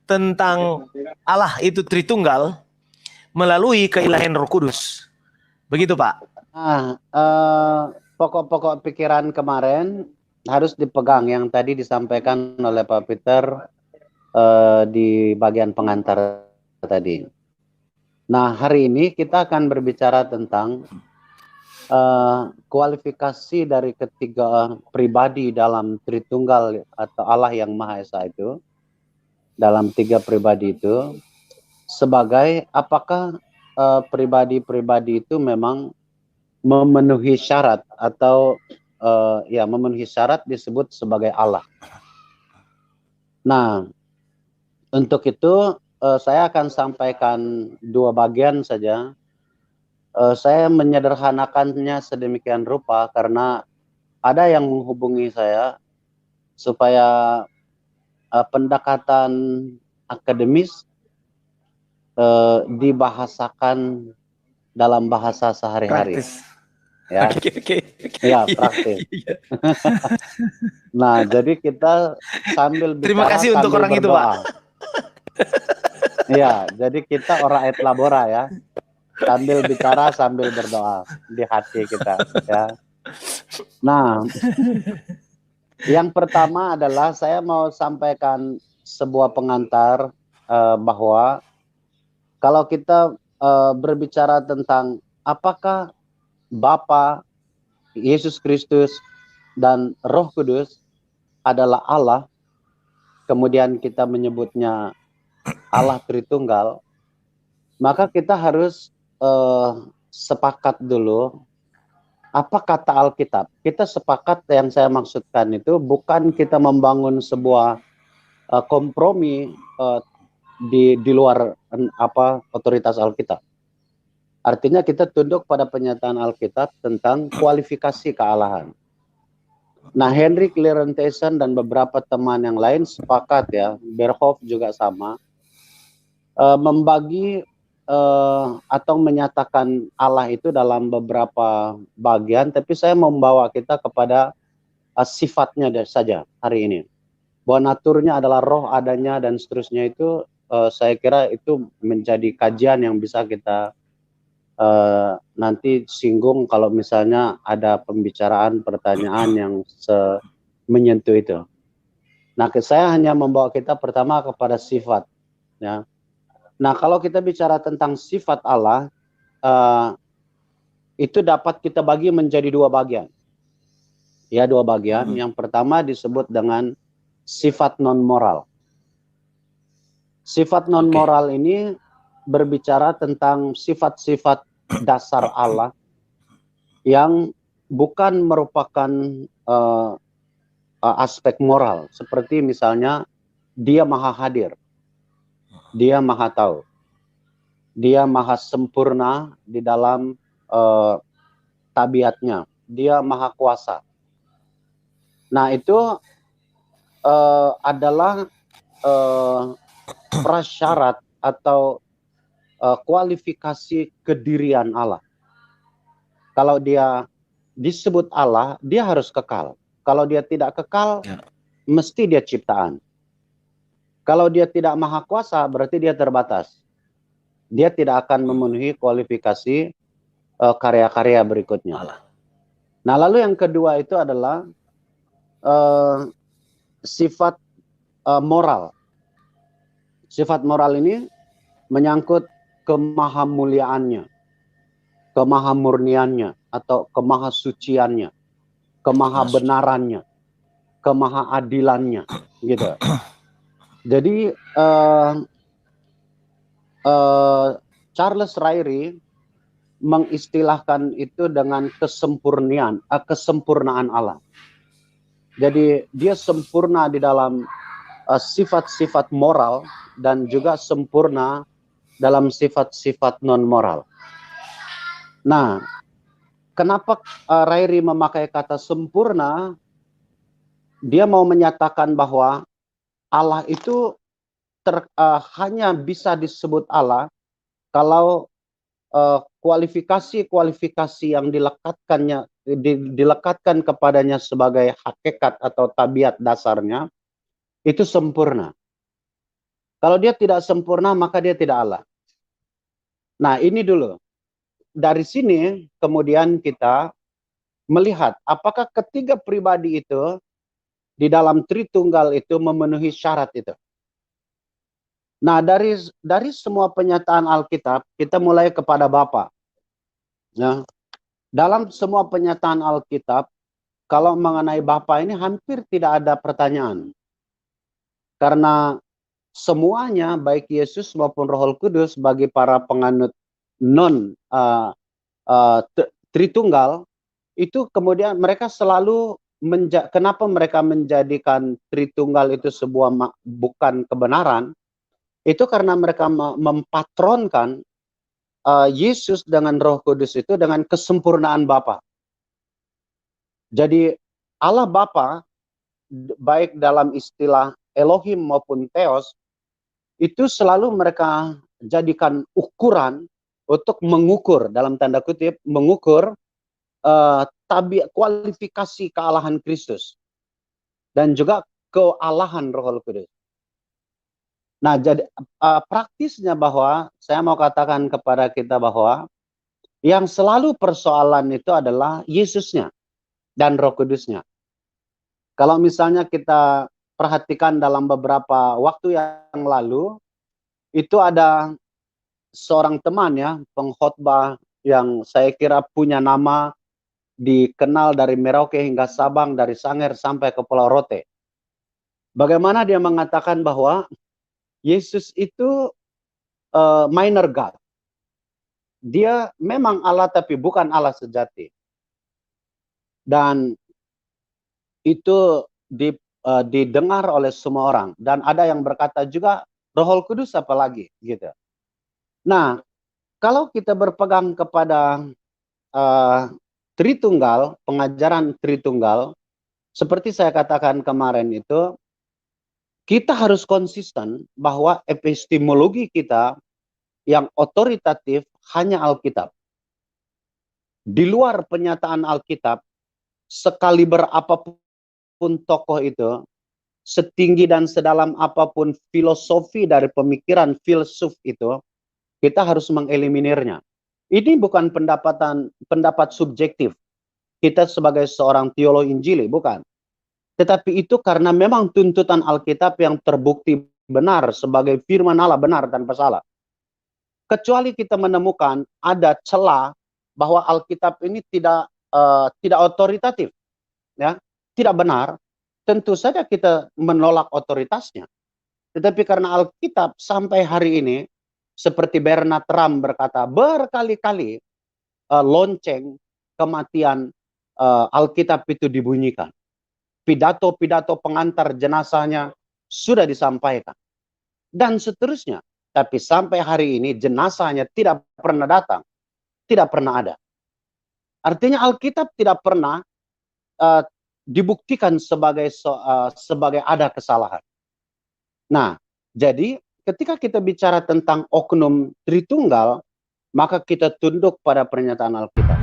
tentang Allah itu Tritunggal melalui keilahian Roh Kudus. Begitu, Pak. Pokok-pokok pikiran kemarin harus dipegang yang tadi disampaikan oleh Pak Peter di bagian pengantar tadi. Nah, hari ini kita akan berbicara tentang kualifikasi dari ketiga pribadi dalam Tritunggal atau Allah yang Maha Esa itu, dalam tiga pribadi itu, sebagai apakah pribadi-pribadi itu memang memenuhi syarat atau ya memenuhi syarat disebut sebagai Allah. Nah, untuk itu saya akan sampaikan dua bagian saja. Saya menyederhanakannya sedemikian rupa karena ada yang menghubungi saya supaya pendekatan akademis dibahasakan dalam bahasa sehari-hari. Ya, ya praktis. Nah, jadi kita sambil bicara, terima kasih untuk orang berdoa. Itu, Pak. Ya, jadi kita ora et labora ya. Sambil bicara sambil berdoa di hati kita ya. Nah, yang pertama adalah saya mau sampaikan sebuah pengantar bahwa kalau kita berbicara tentang apakah Bapa, Yesus Kristus, dan Roh Kudus adalah Allah, kemudian kita menyebutnya Allah Tritunggal, maka kita harus sepakat dulu apa kata Alkitab. Kita sepakat, yang saya maksudkan itu bukan kita membangun sebuah kompromi di luar otoritas Alkitab. Artinya kita tunduk pada penyataan Alkitab tentang kualifikasi kealahan. Nah, Henrik Lerenteisen dan beberapa teman yang lain sepakat ya, Berhoff juga sama, membagi atau menyatakan Allah itu dalam beberapa bagian, tapi saya membawa kita kepada sifatnya saja hari ini. Bahwa naturnya adalah roh adanya dan seterusnya itu, saya kira itu menjadi kajian yang bisa kita nanti singgung kalau misalnya ada pembicaraan pertanyaan yang menyentuh itu. Nah, saya hanya membawa kita pertama kepada sifat ya. Nah, kalau kita bicara tentang sifat Allah, itu dapat kita bagi menjadi dua bagian. Ya, dua bagian. Yang pertama disebut dengan sifat non-moral. Sifat non-moral ini berbicara tentang sifat-sifat dasar Allah yang bukan merupakan aspek moral. Seperti misalnya dia maha hadir. Dia maha tahu. Dia maha sempurna di dalam tabiatnya. Dia maha kuasa. Nah, itu adalah prasyarat atau kualifikasi kedirian Allah. Kalau dia disebut Allah, dia harus kekal. Kalau dia tidak kekal, mesti dia ciptaan. Kalau dia tidak maha kuasa, berarti dia terbatas. Dia tidak akan memenuhi kualifikasi karya-karya berikutnya. Nah, lalu yang kedua itu adalah sifat moral. Sifat moral ini menyangkut kemahamuliaannya, kemahamurniannya, atau kemahasuciannya, kemahabenarannya, kemahaadilannya, gitu. Jadi Charles Ryrie mengistilahkan itu dengan kesempurnaan Allah. Jadi dia sempurna di dalam sifat-sifat moral dan juga sempurna dalam sifat-sifat non-moral. Nah, kenapa Ryrie memakai kata sempurna? Dia mau menyatakan bahwa Allah itu hanya bisa disebut Allah kalau kualifikasi-kualifikasi yang dilekatkan kepadanya sebagai hakikat atau tabiat dasarnya itu sempurna. Kalau dia tidak sempurna, maka dia tidak Allah. Nah, ini dulu. Dari sini kemudian kita melihat apakah ketiga pribadi itu di dalam Tritunggal itu memenuhi syarat itu. Nah, dari semua penyataan Alkitab, kita mulai kepada Bapa. Ya. Dalam semua penyataan Alkitab, kalau mengenai Bapa ini hampir tidak ada pertanyaan. Karena semuanya, baik Yesus maupun Roh Kudus, bagi para penganut non Tritunggal, itu kemudian mereka selalu kenapa mereka menjadikan Tritunggal itu sebuah bukan kebenaran, itu karena mereka mempatronkan Yesus dengan Roh Kudus itu dengan kesempurnaan Bapa. Jadi Allah Bapa, baik dalam istilah Elohim maupun Theos, itu selalu mereka jadikan ukuran untuk mengukur, dalam tanda kutip, mengukur kualifikasi kealahan Kristus dan juga kealahan Roh Kudus. Nah, jadi praktisnya bahwa saya mau katakan kepada kita bahwa yang selalu persoalan itu adalah Yesusnya dan Roh Kudusnya. Kalau misalnya kita perhatikan dalam beberapa waktu yang lalu, itu ada seorang teman ya, pengkhotbah yang saya kira punya nama, dikenal dari Merauke hingga Sabang, dari Sanger sampai ke Pulau Rote. Bagaimana dia mengatakan bahwa Yesus itu minor God. Dia memang Allah tapi bukan Allah sejati. Dan itu didengar oleh semua orang. Dan ada yang berkata juga Roh Kudus apalagi gitu. Nah, kalau kita berpegang kepada Tritunggal, pengajaran Tritunggal, seperti saya katakan kemarin itu, kita harus konsisten bahwa epistemologi kita yang otoritatif hanya Alkitab. Di luar penyataan Alkitab, sekaliber apapun tokoh itu, setinggi dan sedalam apapun filosofi dari pemikiran filsuf itu, kita harus mengeliminirnya. Ini bukan pendapat subjektif kita sebagai seorang teolog Injili, bukan. Tetapi itu karena memang tuntutan Alkitab yang terbukti benar sebagai firman Allah, benar tanpa salah. Kecuali kita menemukan ada celah bahwa Alkitab ini tidak otoritatif, ya, tidak benar, tentu saja kita menolak otoritasnya. Tetapi karena Alkitab sampai hari ini, seperti Bernard Ram berkata, berkali-kali lonceng kematian Alkitab itu dibunyikan. Pidato-pidato pengantar jenazahnya sudah disampaikan. Dan seterusnya. Tapi sampai hari ini jenazahnya tidak pernah datang. Tidak pernah ada. Artinya Alkitab tidak pernah dibuktikan sebagai ada kesalahan. Nah, jadi ketika kita bicara tentang oknum Tritunggal, maka kita tunduk pada pernyataan Alkitab.